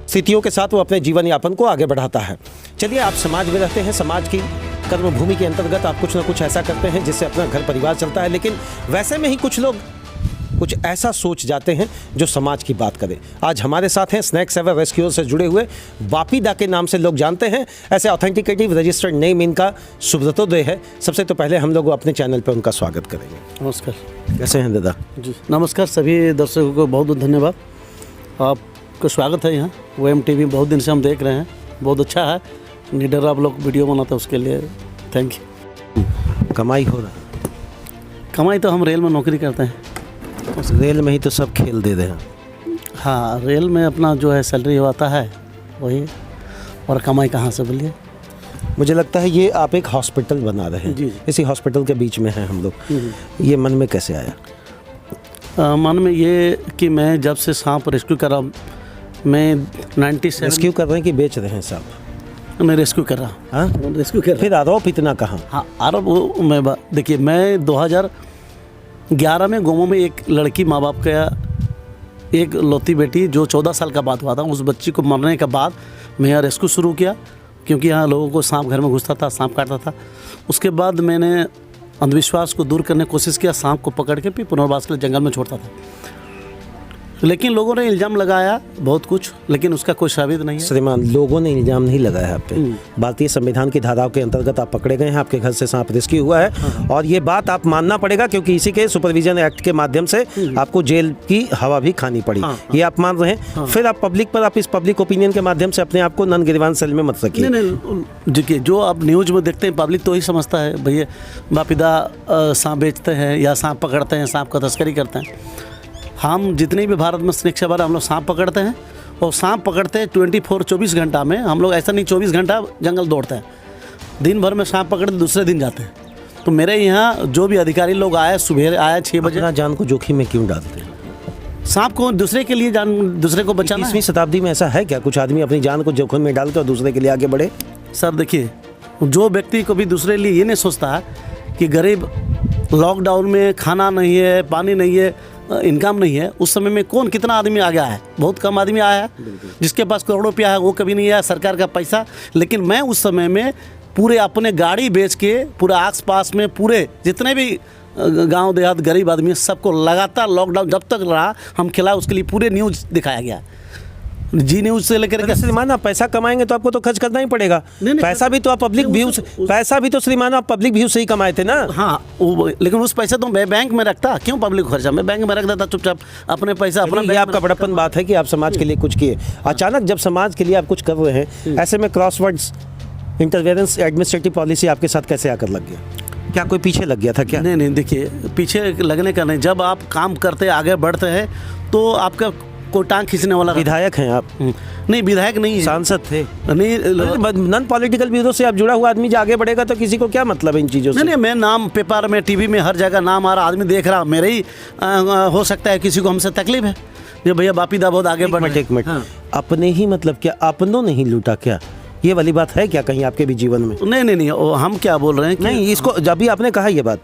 स्थितियों के साथ वो अपने जीवन यापन को आगे बढ़ाता है। चलिए, आप समाज में रहते हैं, समाज की कर्मभूमि के अंतर्गत आप कुछ ना कुछ ऐसा करते हैं जिससे अपना घर परिवार चलता है, लेकिन वैसे में ही कुछ लोग कुछ ऐसा सोच जाते हैं जो समाज की बात करें। आज हमारे साथ हैं स्नैक सेवर रेस्क्यूअर से जुड़े हुए बापीदा के नाम से लोग जानते हैं। ऐसे ऑथेंटिकेटिव रजिस्टर्ड नेम इनका सुब्रतोदय है। सबसे तो पहले हम लोग अपने चैनल पर उनका स्वागत करेंगे। नमस्कार। कैसे हैं दादा? जी नमस्कार। सभी दर्शकों को बहुत बहुत धन्यवाद। आपका स्वागत है यहाँ OM TV। बहुत दिन से हम देख रहे हैं, बहुत अच्छा है। निडर आप लोग वीडियो बनाते हैं, उसके लिए थैंक यू। कमाई हो रहा? कमाई तो हम रेल में नौकरी करते हैं, उस रेल में ही तो सब खेल दे रहे हैं। हाँ, रेल में अपना जो है सैलरी आता है वही, और कमाई कहाँ से बोलिए। मुझे लगता है ये आप एक हॉस्पिटल बना रहे हैं। जी। इसी हॉस्पिटल के बीच में हैं हम लोग। ये मन में कैसे आया? मन में ये कि मैं जब से सांप रेस्क्यू करा, मैं 97 रेस्क्यू कर रहे हैं कि बेच रहे हैं सांप? मैं रेस्क्यू कर रहा हूँ। हाँ, रेस्क्यू कर रहा। फिर आरोप इतना कहाँ? हाँ, आरोप वो मैं देखिए, मैं 2011 में गोमो में एक लड़की, माँ बाप का एक लौती बेटी जो 14 साल का बाद हुआ था, उस बच्ची को मरने के बाद मैं यहाँ रेस्क्यू शुरू किया, क्योंकि यहाँ लोगों को सांप घर में घुसता था, सांप काटता था। उसके बाद मैंने अंधविश्वास को दूर करने की कोशिश किया, सांप को पकड़ के फिर पुनर्वास के लिए जंगल में छोड़ता था। लेकिन लोगों ने इल्ज़ाम लगाया बहुत कुछ, लेकिन उसका कोई साबित नहीं है। श्रीमान, लोगों ने इल्ज़ाम नहीं लगाया आप पे। भारतीय संविधान की धाराओं के अंतर्गत आप पकड़े गए हैं, आपके घर से सांप रेस्क्यू हुआ है। और ये बात आप मानना पड़ेगा, क्योंकि इसी के सुपरविजन एक्ट के माध्यम से आपको जेल की हवा भी खानी पड़ी। ये आप मान रहे हैं। फिर आप पब्लिक पर, आप इस पब्लिक ओपिनियन के माध्यम से अपने आप को नन गिरवान सेल में मत रखिए। नहीं, देखिए, जो आप न्यूज़ में देखते हैं पब्लिक तो ही समझता है भैया बापीदा सांप बेचते हैं या सांप पकड़ते हैं, सांप का तस्करी करते हैं। हम जितने भी भारत में स्नेक सेवर हम लोग सांप पकड़ते हैं, और सांप पकड़ते हैं 24 घंटा में। हम लोग ऐसा नहीं 24 घंटा जंगल दौड़ते हैं, दिन भर में सांप पकड़ते दूसरे दिन जाते हैं। तो मेरे यहाँ जो भी अधिकारी लोग आए, सुबह आए 6 बजे। अपना जान को जोखिम में क्यों डालते हैं? सांप को दूसरे के लिए दूसरे को बचाना। 20वीं शताब्दी में ऐसा है क्या, कुछ आदमी अपनी जान को जोखिम में डाल कर दूसरे के लिए आगे बढ़े? सर देखिए, जो व्यक्ति को भी दूसरे लिए ये नहीं सोचता है कि गरीब लॉकडाउन में खाना नहीं है, पानी नहीं है, इनकम नहीं है, उस समय में कौन कितना आदमी आ गया है? बहुत कम आदमी आया है। जिसके पास करोड़ों रुपया है वो कभी नहीं आया, सरकार का पैसा। लेकिन मैं उस समय में पूरे अपने गाड़ी बेच के पूरे आस पास में पूरे जितने भी गांव देहात गरीब आदमी सबको लगातार लॉकडाउन जब तक रहा हम खिलाए, उसके लिए पूरे न्यूज़ दिखाया गया। जी न्यूज़ से लेकर के। श्रीमान, आप पैसा कमाएंगे तो आपको तो खर्च करना ही पड़ेगा। पैसा भी तो आप पब्लिक व्यू से, पैसा भी तो श्रीमान आप पब्लिक व्यू से ही कमाए थे ना। हाँ, लेकिन उस पैसे तो मैं बैंक में रखता, क्यों पब्लिक को खर्चा? मैं बैंक में रख देता चुपचाप अपने पैसा अपना। ये आपका बड़प्पन बात है कि आप समाज के लिए कुछ किए। अचानक जब समाज के लिए आप कुछ कर रहे हैं, ऐसे में क्रॉसवर्ड्स इंटरवेरेंस एडमिनिस्ट्रेटिव पॉलिसी आपके साथ कैसे आकर लग गया? क्या कोई पीछे लग गया था क्या? नहीं, देखिए, पीछे लगने का नहीं। जब आप काम करते आगे बढ़ते हैं तो आपका कोई टांग खींचने वाला। विधायक हैं आप? नहीं, विधायक नहीं है, सांसद थे। नहीं, नॉन पॉलिटिकल ब्यूरो से आप जुड़ा हुआ आदमी जो आगे बढ़ेगा तो किसी को क्या मतलब है इन चीज़ों से? नहीं, मैं नाम पेपर में, टीवी में, हर जगह नाम आ रहा, आदमी देख रहा। मेरे ही हो सकता है किसी को हमसे तकलीफ है जो भैया बापीदा बहुत आगे बढ़। एक मिनट, अपने ही मतलब क्या अपनों नहीं लूटा क्या? ये वाली बात है क्या कहीं आपके भी जीवन में? नहीं, हम क्या बोल रहे हैं कि नहीं, इसको जब भी आपने कहा ये बात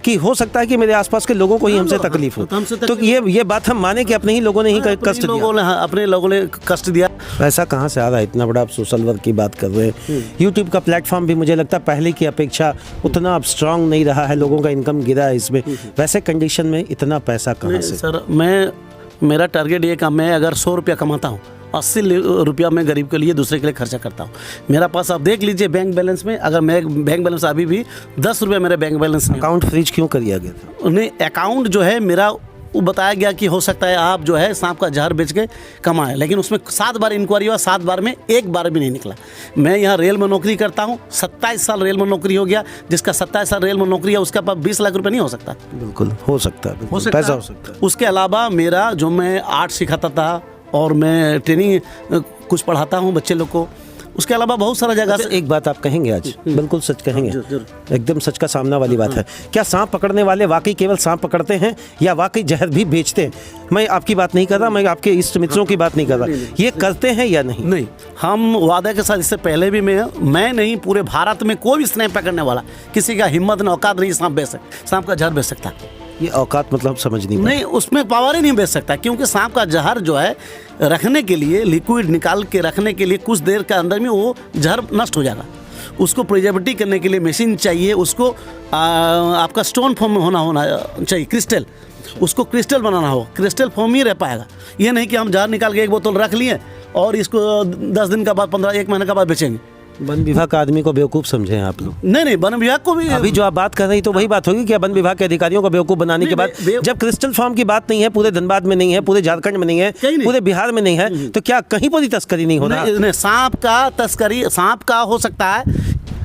कि हो सकता है कि मेरे आसपास के लोगों को ही हमसे तकलीफ हो, तो ये बात हम माने कि अपने ही लोगों ने ही कष्ट दिया। अपने लोगों ने कष्ट दिया। ऐसा कहाँ से आ रहा है? इतना बड़ा आप सोशल वर्क की बात कर रहे हैं। यूट्यूब का प्लेटफॉर्म भी मुझे लगता है पहले की अपेक्षा उतना अब स्ट्रांग नहीं रहा है, लोगों का इनकम गिरा है इसमें। वैसे कंडीशन में इतना पैसा कहाँ से? सर, मेरा टारगेट ये काम, मैं अगर 100 रुपया कमाता हूँ, 80 रुपया मैं गरीब के लिए, दूसरे के लिए खर्चा करता हूँ। मेरा पास आप देख लीजिए बैंक बैलेंस में, अगर मैं बैंक बैलेंस अभी भी 10 रुपया मेरा बैंक बैलेंस नहीं। अकाउंट फ्रीज क्यों कर दिया गया था? नहीं, अकाउंट जो है मेरा, वो बताया गया कि हो सकता है आप जो है सांप का जहर बेच के कमाएं, लेकिन उसमें 7 बार इंक्वायरी हुआ, 7 बार में एक बार भी नहीं निकला। मैं यहाँ रेल में नौकरी करता हूँ, 27 साल रेल में नौकरी हो गया। जिसका 27 साल रेल में नौकरी है उसका पास 20 लाख रुपये नहीं हो सकता? बिल्कुल हो सकता है, पैसा हो सकता है। उसके अलावा मेरा जो, मैं आर्ट सिखाता था और मैं ट्रेनिंग कुछ पढ़ाता हूँ बच्चे लोग को। उसके अलावा बहुत सारा जगह से। एक बात आप कहेंगे आज, बिल्कुल सच कहेंगे, एकदम सच का सामना वाली बात है। क्या सांप पकड़ने वाले वाकई केवल सांप पकड़ते हैं या वाकई जहर भी बेचते हैं? मैं आपकी बात नहीं कर रहा, मैं आपके इष्ट मित्रों की बात नहीं कर रहा। ये करते हैं या नहीं? नहीं, हम वादा के साथ, इससे पहले भी मैं नहीं, पूरे भारत में कोई भी स्नैप पकड़ने वाला किसी का हिम्मत न औकात नहीं सांप का जहर बेच सकता। ये औकात मतलब समझ नहीं नहीं, उसमें पावर ही नहीं बेच सकता, क्योंकि सांप का जहर जो है रखने के लिए, लिक्विड निकाल के रखने के लिए कुछ देर के अंदर में वो जहर नष्ट हो जाएगा। उसको प्रिजर्वेटिव करने के लिए मशीन चाहिए, उसको आपका स्टोन फॉर्म में होना चाहिए, क्रिस्टल, उसको क्रिस्टल बनाना होगा, क्रिस्टल फॉर्म ही रह पाएगा। ये नहीं कि हम जहर निकाल के एक बोतल रख लिए और इसको 10 दिन के बाद 15 1 महीने के बाद बेचेंगे। वन विभाग का आदमी को बेवकूफ़ समझे हैं आप लोग? नहीं, वन विभाग को भी अभी जो आप बात कर रही तो वही बात होगी कि वन विभाग के अधिकारियों को बेवकूफ़ बनाने के बाद, जब क्रिस्टल फार्म की बात नहीं है, पूरे धनबाद में नहीं है, पूरे झारखंड में नहीं है, पूरे बिहार में नहीं है, तो क्या कहीं पर तस्करी नहीं हो रहा? नहीं, सांप का तस्करी, सांप का हो सकता है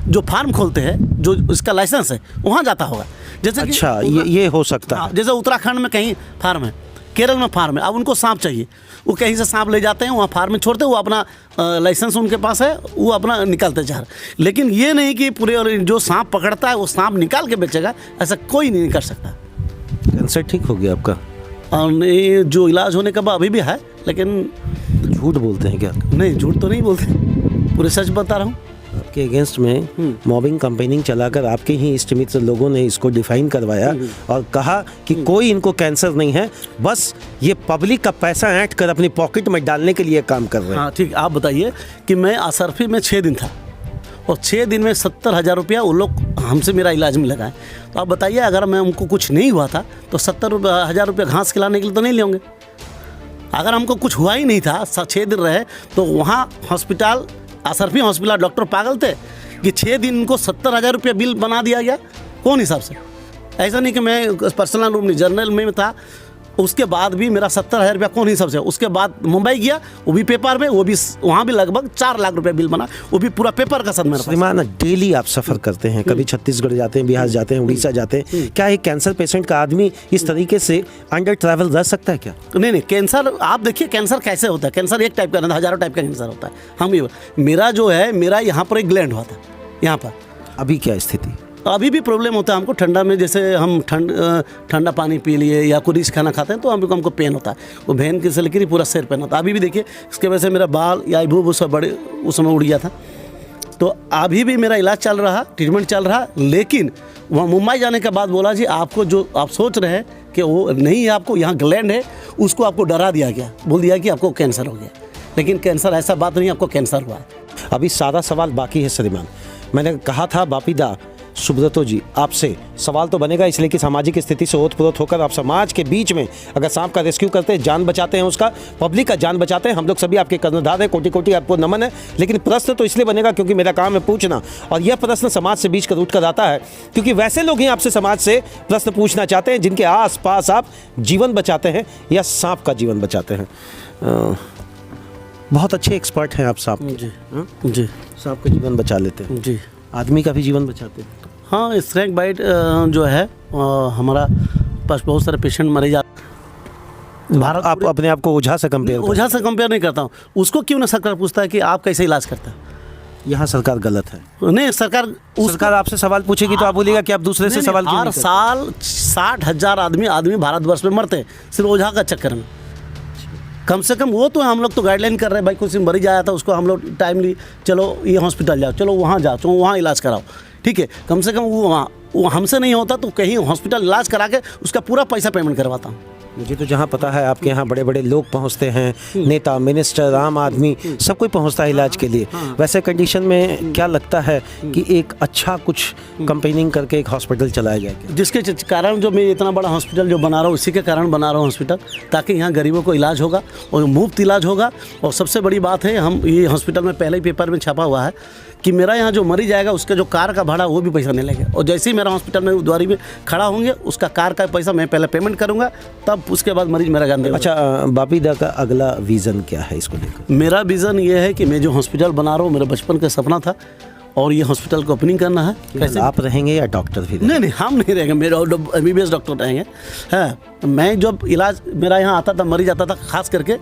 जो फार्म खोलते हैं, जो इसका लाइसेंस है, वहाँ जाता होगा। जैसे अच्छा, ये हो सकता है। जैसे उत्तराखंड में कहीं फार्म है, केरल में फार्म है, अब उनको सांप चाहिए, वो कहीं से सांप ले जाते हैं, वहाँ फार्म में छोड़ते हैं, वो अपना लाइसेंस उनके पास है, वो अपना निकालते जहर। लेकिन ये नहीं कि पूरे जो सांप पकड़ता है वो सांप निकाल के बेचेगा, ऐसा कोई नहीं कर सकता। कैंसर ठीक हो गया आपका? ये जो इलाज होने का अभी भी है, लेकिन झूठ बोलते हैं क्या? नहीं, झूठ तो नहीं बोलते, पूरे सच बता रहा हूँ। आपके अगेंस्ट में मॉबिंग कंपेनिंग चलाकर आपके ही इष्ट मित्र लोगों ने इसको डिफाइन करवाया और कहा कि कोई इनको कैंसर नहीं है, बस ये पब्लिक का पैसा ऐंठ कर अपनी पॉकेट में डालने के लिए काम कर रहे हैं। हाँ ठीक, आप बताइए कि मैं असरफी में 6 दिन था और 6 दिन में 70,000 रुपया वो लोग हमसे मेरा इलाज में लगाए। तो आप बताइए, अगर मैं हमको कुछ नहीं हुआ था तो 70,000 रुपया घास खिलाने के लिए तो नहीं लेंगे। अगर हमको कुछ हुआ ही नहीं था, 6 दिन रहे, तो वहाँ हॉस्पिटल, असरफी हॉस्पिटल, डॉक्टर पागल थे कि 6 दिन उनको 70,000 रुपया बिल बना दिया गया। कौन हिसाब से? ऐसा नहीं कि मैं पर्सनल रूम नहीं, जनरल में था, उसके बाद भी मेरा 70,000 रुपया कौन हिसाब से? उसके बाद मुंबई गया, वो भी पेपर में, वो भी वहाँ भी लगभग 4 लाख रुपया बिल बना, वो भी पूरा पेपर का साथ मेरे पास। श्रीमान, डेली आप सफ़र करते हैं, कभी छत्तीसगढ़ जाते हैं, बिहार जाते हैं, उड़ीसा जाते हैं, क्या एक कैंसर पेशेंट का आदमी इस तरीके से अंडर ट्रैवल रह सकता है क्या? नहीं, कैंसर आप देखिए, कैंसर कैसे होता है? कैंसर एक टाइप का नहीं, हज़ारों टाइप का कैंसर होता है। मेरा जो है, मेरा यहाँ पर एक ग्लैंड हुआ था, यहाँ पर। अभी क्या स्थिति? अभी भी प्रॉब्लम होता है हमको ठंडा में, जैसे हम ठंडा पानी पी लिए या कोई रिच खाना खाते हैं तो हमको पेन होता है, वो भेन की से पूरा सिर पेन होता है। अभी भी देखिए, इसके वजह से मेरा बाल या वो सब बड़े उस समय उड़ गया था। तो अभी भी मेरा इलाज चल रहा, ट्रीटमेंट चल रहा, लेकिन वहाँ मुंबई जाने के बाद बोला जी आपको जो आप सोच रहे हैं कि वो नहीं है, आपको यहाँ ग्लैंड है, उसको आपको डरा दिया गया, बोल दिया कि आपको कैंसर हो गया। लेकिन कैंसर ऐसा बात नहीं, आपको कैंसर हुआ। अभी सारा सवाल बाकी है श्रीमान। मैंने कहा था बापीदा सुब्रतो जी, आपसे सवाल तो बनेगा, इसलिए कि सामाजिक स्थिति से ओतप्रोत होकर आप समाज के बीच में अगर सांप का रेस्क्यू करते हैं, जान बचाते हैं, उसका पब्लिक का जान बचाते हैं, हम लोग सभी आपके कर्णधार हैं, कोटि कोटि आपको नमन है। लेकिन प्रश्न तो इसलिए बनेगा क्योंकि मेरा काम है पूछना, और यह प्रश्न समाज से बीच कर उठ कर आता है क्योंकि वैसे लोग ही आपसे समाज से प्रश्न पूछना चाहते हैं जिनके आस पास आप जीवन बचाते हैं या सांप का जीवन बचाते हैं। बहुत अच्छे एक्सपर्ट हैं आप सांप के। जी, सांप का जीवन बचा लेते हैं, जी, आदमी का भी जीवन बचाते हैं। हाँ, स्नेक बाइट जो है हमारा पास बहुत सारे पेशेंट मरे जाते। भारत आप अपने आप को ओझा से कंपेयर ओझा से कंपेयर नहीं करता हूँ। उसको क्यों ना सरकार पूछता है कि आप कैसे इलाज करते हैं? यहाँ सरकार गलत है। नहीं, सरकार आपसे सवाल पूछेगी तो आप बोलिएगा कि आप दूसरे से सवाल क्यों हर साल 60,000 आदमी भारतवर्ष में मरते हैं सिर्फ ओझा का चक्कर में। कम से कम वो तो हम लोग तो गाइडलाइन कर रहे हैं, भाई कुछ मरीज आया था उसको हम लोग टाइमली, चलो ये हॉस्पिटल जाओ, चलो वहाँ जाओ, चलो वहाँ इलाज कराओ, ठीक है। कम से कम वो हमसे नहीं होता तो कहीं हॉस्पिटल इलाज करा के उसका पूरा पैसा पेमेंट करवाता हूँ। मुझे तो जहाँ पता है आपके यहाँ बड़े बड़े लोग पहुँचते हैं, नेता, मिनिस्टर, आम आदमी, सब कोई पहुँचता है इलाज के लिए। वैसे कंडीशन में क्या लगता है कि एक अच्छा कुछ कंपेनिंग करके एक हॉस्पिटल चलाया जाए? जिसके कारण जो मैं इतना बड़ा हॉस्पिटल जो बना रहा हूँ, इसी के कारण बना रहा हूँ हॉस्पिटल, ताकि यहाँ गरीबों को इलाज होगा और मुफ्त इलाज होगा। और सबसे बड़ी बात है, हम ये हॉस्पिटल में पहले ही पेपर में छपा हुआ है कि मेरा यहाँ जो मरीज आएगा उसका जो कार का भाड़ा वो भी पैसा नहीं लगेगा, और जैसे ही मेरा हॉस्पिटल में द्वारी में खड़ा होंगे उसका कार का पैसा मैं पहले पेमेंट करूँगा, तब उसके बाद मरीज मेरा जान देगा। अच्छा, बापीदा का अगला विज़न क्या है इसको लेकर? मेरा विज़न ये है कि मैं जो हॉस्पिटल बना रहा हूँ, मेरा बचपन का सपना था और ये हॉस्पिटल को ओपनिंग करना है। कैसे आप रहेंगे या डॉक्टर भी? नहीं, हम नहीं रहेंगे, मेरा MBBS डॉक्टर रहेंगे। हाँ, मैं जब इलाज मेरा यहाँ आता था, मरीज आता था, खास करके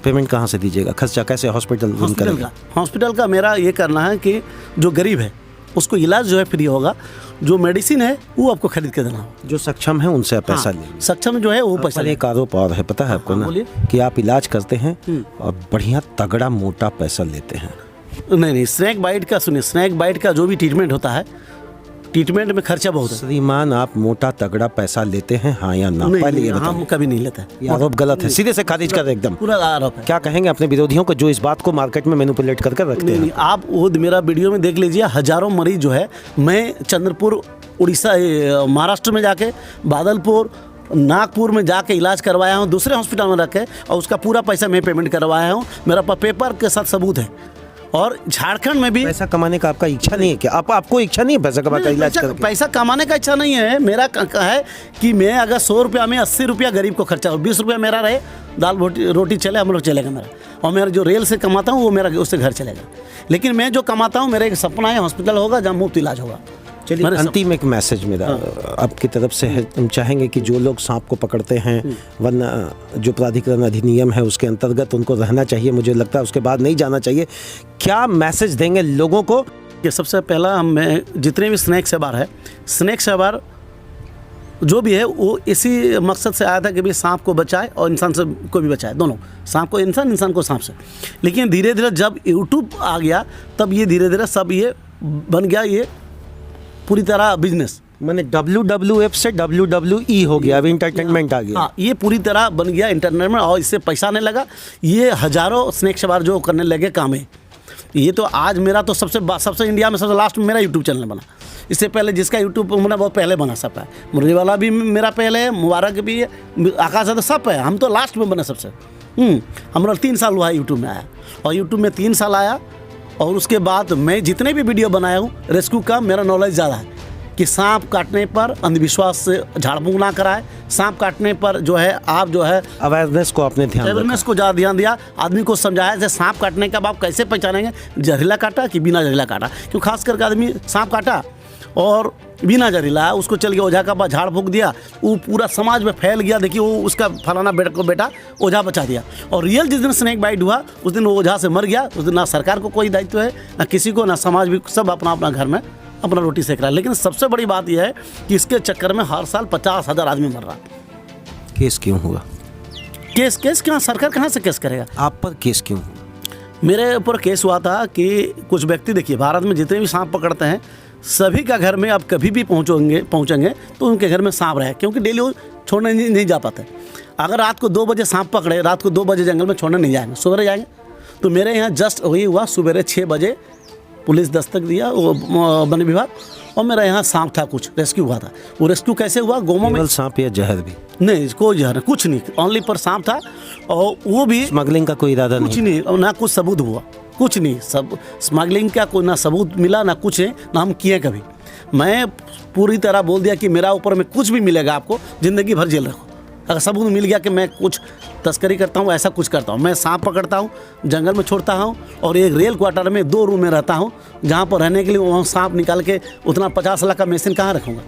पेमेंट कहाँ से दीजिएगा? खर्चा कैसे हॉस्पिटल का मेरा ये करना है कि जो गरीब है उसको इलाज जो है फ्री होगा, जो मेडिसिन है वो आपको खरीद के देना होगा। जो सक्षम है उनसे आप पैसा लेंगे। सक्षम जो है वो पैसा। एक आरोप और है, पता है आपको ना, कि आप इलाज करते हैं और बढ़िया तगड़ा मोटा पैसा लेते हैं। नहीं, स्नेक बाइट का सुनिए, स्नेक बाइट का जो भी ट्रीटमेंट होता है ट्रीटमेंट में खर्चा बहुत है। श्रीमान, आप मोटा तगड़ा पैसा लेते हैं, हाँ या ना? पहले ये हम कभी नहीं लेते। ये आरोप गलत है, सीधे से खारिज कर एकदम। पूरा आरोप है। क्या कहेंगे अपने विरोधियों को जो इस बात को मार्केट में मैनिपुलेट करके रखते हैं? आप वो मेरा वीडियो में देख लीजिए, हजारों मरीज जो है, मैं चंद्रपुर उड़ीसा महाराष्ट्र में जाके, बादलपुर नागपुर में जाके इलाज करवाया हूँ, दूसरे हॉस्पिटल में रखे, और उसका पूरा पैसा मैं पेमेंट करवाया हूँ, मेरा पेपर के साथ सबूत है। और झारखंड में भी पैसा कमाने का आपका इच्छा नहीं है क्या? आपको इच्छा नहीं है पैसा कमा का इलाज करके? पैसा कमाने का इच्छा नहीं है मेरा। है कि मैं अगर 100 रुपया में 80 रुपया गरीब को खर्चा हो, 20 रुपया मेरा रहे, दाल रोटी चले, हम लोग चलेगा मेरा। और मेरा जो रेल से कमाता हूँ वो मेरा उससे घर चलेगा। लेकिन मैं जो कमाता हूँ, मेरा एक सपना है, हॉस्पिटल होगा जहाँ मुफ्त इलाज होगा। चलिए, अंतिम एक मैसेज मेरा आपकी तरफ से है। हम चाहेंगे कि जो लोग सांप को पकड़ते हैं, वरना जो प्राधिकरण अधिनियम है उसके अंतर्गत उनको रहना चाहिए, मुझे लगता है उसके बाद नहीं जाना चाहिए। क्या मैसेज देंगे लोगों को? कि सबसे पहला मैं जितने भी स्नैक सेवार है, स्नैक सेवार जो भी है वो इसी मकसद से आया था कि भाई सांप को बचाए और इंसान से को भी बचाए, दोनों, सांप को इंसान, इंसान को सांप से। लेकिन धीरे धीरे जब यूट्यूब आ गया, तब ये धीरे धीरे सब ये बन गया, ये पूरी तरह बिजनेस। मैंने WWF से WWE हो गया, अभी इंटरटेनमेंट आ गया। हाँ, ये पूरी तरह बन गया इंटरटेनमेंट, और इससे पैसा आने लगा। ये हजारों स्नैक सेवार जो करने लगे काम है। ये तो आज मेरा तो सबसे इंडिया में सबसे लास्ट में मेरा यूट्यूब चैनल बना। इससे पहले जिसका यूट्यूब बना बहुत पहले बना, सब है। मुरली वाला भी मेरा पहले है, मुबारक भी है, आकाश है, तो सब है। हम तो लास्ट में बने सबसे। हमारा 3 साल हुआ है यूट्यूब में आया, और यूट्यूब में 3 साल आया। और उसके बाद मैं जितने भी वीडियो बनाया हूँ रेस्क्यू का, मेरा नॉलेज ज़्यादा है कि सांप काटने पर अंधविश्वास से झाड़ फूंक ना कराए। सांप काटने पर जो है आप जो है अवेयरनेस को आपने अवेयरनेस को ज़्यादा ध्यान दिया, आदमी को समझाया जैसे सांप काटने का आप कैसे पहचानेंगे, जहरीला काटा कि बिना जहरीला काटा। क्यों खास करके आदमी सांप काटा और बिना जहरीला, उसको चल के ओझा का पास झाड़ फूंक दिया, वो पूरा समाज में फैल गया। देखिए वो उसका फलाना बेटा ओझा बचा दिया, और रियल जिस दिन स्नेक बाइट हुआ उस दिन वो ओझा से मर गया। उस दिन ना सरकार को कोई दायित्व है, ना किसी को, ना समाज भी, सब अपना अपना घर में अपना रोटी सेक रहा है। लेकिन सबसे बड़ी बात यह है कि इसके चक्कर में हर साल 50,000 आदमी मर रहा। केस क्यों हुआ? केस क्यों? सरकार कहाँ से केस करेगा? आप पर केस क्यों? मेरे ऊपर केस हुआ था कि कुछ व्यक्ति, देखिए भारत में जितने भी सांप पकड़ते हैं, सभी का घर में आप कभी भी पहुँचेंगे तो उनके घर में सांप रहे, क्योंकि डेली वो छोड़ने नहीं जा पाते। अगर रात को 2 बजे सांप पकड़े, रात को 2 बजे जंगल में छोड़ने नहीं जाएंगे, सुबह जाएंगे। तो मेरे यहाँ जस्ट वही हुआ, सुबह 6 बजे पुलिस दस्तक दिया, वो वन विभाग, और मेरा यहाँ सांप था, कुछ रेस्क्यू हुआ था। वो रेस्क्यू कैसे हुआ? गोमों में सांप या जहर भी नहीं, कोई जहर कुछ नहीं, ओनली पर सांप था। और वो भी स्मगलिंग का कोई इरादा कुछ नहीं, ना कुछ सबूत हुआ, कुछ नहीं। सब स्मगलिंग का कोई ना सबूत मिला, ना कुछ है, ना हम किए कभी। मैं पूरी तरह बोल दिया कि मेरा ऊपर में कुछ भी मिलेगा आपको ज़िंदगी भर जेल रखो। अगर सबूत मिल गया कि मैं कुछ तस्करी करता हूँ, ऐसा कुछ करता हूँ, मैं सांप पकड़ता हूँ, जंगल में छोड़ता हूँ, और एक रेल क्वार्टर में 2 रूम में रहता हूँ, जहाँ पर रहने के लिए वहाँ सांप निकाल के उतना 50 लाख का मशीन कहाँ रखूँगा?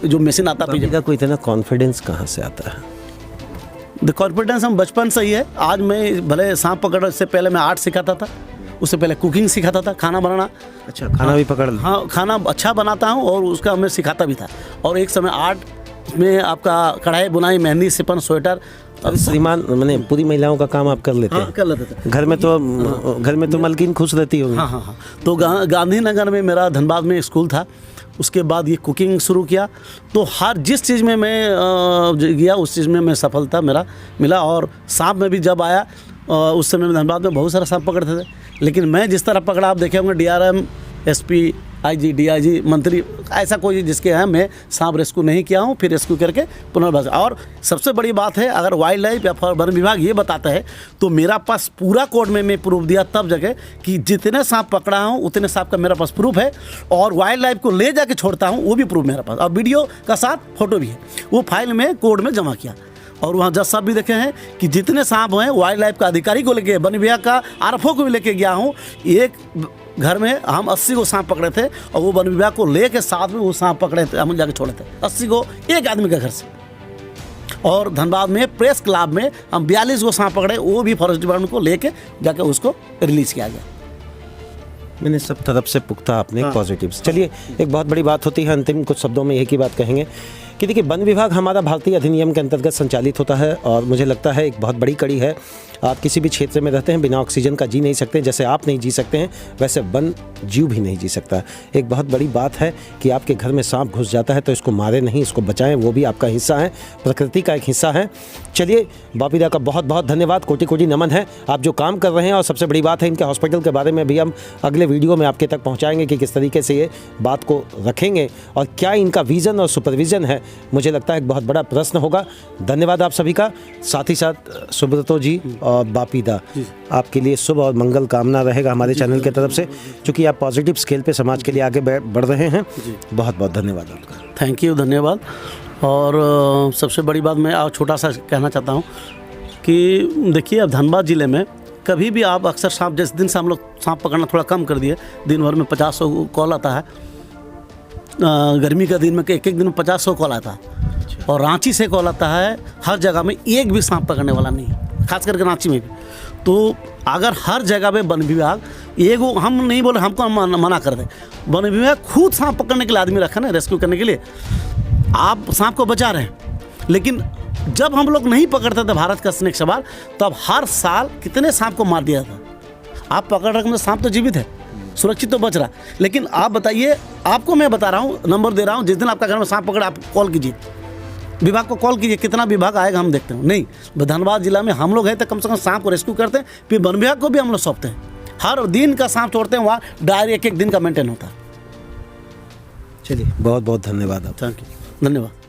जो मशीन आता है, कोई इतना कॉन्फिडेंस कहाँ से आता है? कॉन्फिडेंस हम बचपन से ही है। आज मैं भले सांप पकड़ने से पहले मैं आर्ट सिखाता था, उससे पहले कुकिंग सिखाता था, खाना बनाना। अच्छा, खाना भी पकड़? हाँ, खाना अच्छा बनाता हूँ, और उसका मैं सिखाता भी था। और एक समय आर्ट में आपका कढ़ाई, बुनाई, मेहंदी, सिपन, स्वेटर। श्रीमान, मैंने पूरी महिलाओं का काम आप कर लेते हैं? कर लेते थे। घर में तो मलकिन खुश रहती होगी। हाँ। तो गांधीनगर में मेरा धनबाद में स्कूल था, उसके बाद ये कुकिंग शुरू किया। तो हर जिस चीज़ में मैं गया उस चीज़ में मैं सफलता मेरा मिला। और सांप में भी जब आया, उस समय में धनबाद में बहुत सारा सांप पकड़ते थे, लेकिन मैं जिस तरह पकड़ा, आप देखे होंगे DRM, SP, IG, DIG, मंत्री, ऐसा कोई जिसके यहाँ मैं सांप रेस्क्यू नहीं किया हूँ, फिर रेस्क्यू करके पुनर्वास। और सबसे बड़ी बात है, अगर वाइल्ड लाइफ या वन विभाग ये बताता है तो मेरा पास पूरा कोर्ट में मैं प्रूफ दिया तब जगह कि जितने सांप पकड़ा हूँ उतने सांप का मेरा पास प्रूफ है, और वाइल्ड लाइफ को ले जाके छोड़ता हूँ वो भी प्रूफ मेरे पास, और वीडियो का साथ फोटो भी है, वो फाइल में कोर्ट में जमा किया। और वहाँ जज साहब भी देखे हैं कि जितने सांप हैं वाइल्ड लाइफ का अधिकारी को लेके, वन विभाग का RFO को भी लेके गया हूँ। एक घर में हम 80 को सांप पकड़े थे, और वो वन विभाग को लेके साथ में वो सांप पकड़े थे, हम जाके छोड़े थे 80 को एक आदमी के घर से। और धनबाद में प्रेस क्लब में हम 42 को सांप पकड़े, वो भी फॉरेस्ट डिपार्टमेंट को लेके जाके उसको रिलीज किया गया। मैंने सब तरफ से पुख्ता आपने पॉजिटिव। चलिए, एक बहुत बड़ी बात होती है, अंतिम कुछ शब्दों में एक ही बात कहेंगे कि देखिए वन विभाग हमारा भारतीय अधिनियम के अंतर्गत संचालित होता है और मुझे लगता है एक बहुत बड़ी कड़ी है। आप किसी भी क्षेत्र में रहते हैं, बिना ऑक्सीजन का जी नहीं सकते। जैसे आप नहीं जी सकते हैं वैसे वन जीव भी नहीं जी सकता। एक बहुत बड़ी बात है कि आपके घर में सांप घुस जाता है तो इसको मारे नहीं, इसको बचाएं, वो भी आपका हिस्सा है, प्रकृति का एक हिस्सा है। चलिए बापीदा का बहुत बहुत धन्यवाद, कोटि कोटि नमन है आप जो काम कर रहे हैं। और सबसे बड़ी बात है इनके हॉस्पिटल के बारे में भी हम अगले वीडियो में आपके तक पहुँचाएंगे कि किस तरीके से ये बात को रखेंगे और क्या इनका विज़न और सुपरविज़न है। मुझे लगता है एक बहुत बड़ा प्रश्न होगा। धन्यवाद आप सभी का। साथ ही साथ सुब्रतो जी और बापीदा, आपके लिए शुभ और मंगल कामना रहेगा हमारे चैनल की तरफ से, क्योंकि आप पॉजिटिव स्केल पे समाज के लिए आगे बढ़ रहे हैं। बहुत बहुत धन्यवाद आपका। थैंक यू, धन्यवाद। और सबसे बड़ी बात मैं और छोटा सा कहना चाहता हूँ कि देखिए अब धनबाद ज़िले में कभी भी आप अक्सर सांप, जिस दिन से हम लोग सांप पकड़ना थोड़ा कम कर दिए, दिन भर में 50-100 कॉल आता है। गर्मी का दिन में एक दिन में 50-100 कॉल आता है और रांची से कॉल आता है। हर जगह में एक भी सांप पकड़ने वाला नहीं है, खास करके रांची में भी। तो अगर हर जगह पे वन विभाग, एगो हम नहीं बोले हमको मना कर दे, वन विभाग खुद सांप पकड़ने के लिए आदमी रखा ना, रेस्क्यू करने के लिए। आप सांप को बचा रहे हैं, लेकिन जब हम लोग नहीं पकड़ते थे भारत का स्नेक सवाल, तब हर साल कितने सांप को मार दिया था। आप पकड़ रहे हैं, सांप तो जीवित है, सुरक्षित तो बच रहा। लेकिन आप बताइए, आपको मैं बता रहा हूँ, नंबर दे रहा हूँ, जिस दिन आपका घर में सांप पकड़े आप कॉल कीजिए, विभाग को कॉल कीजिए, कितना विभाग आएगा हम देखते हैं। नहीं, धनबाद जिला में हम लोग हैं तो कम से कम सांप को रेस्क्यू करते हैं, फिर वन विभाग को भी हम लोग सौंपते हैं। हर दिन का सांप छोड़ते हैं, वहाँ डायरी एक दिन का मेंटेन होता है। चलिए बहुत बहुत धन्यवाद आप। थैंक यू, धन्यवाद।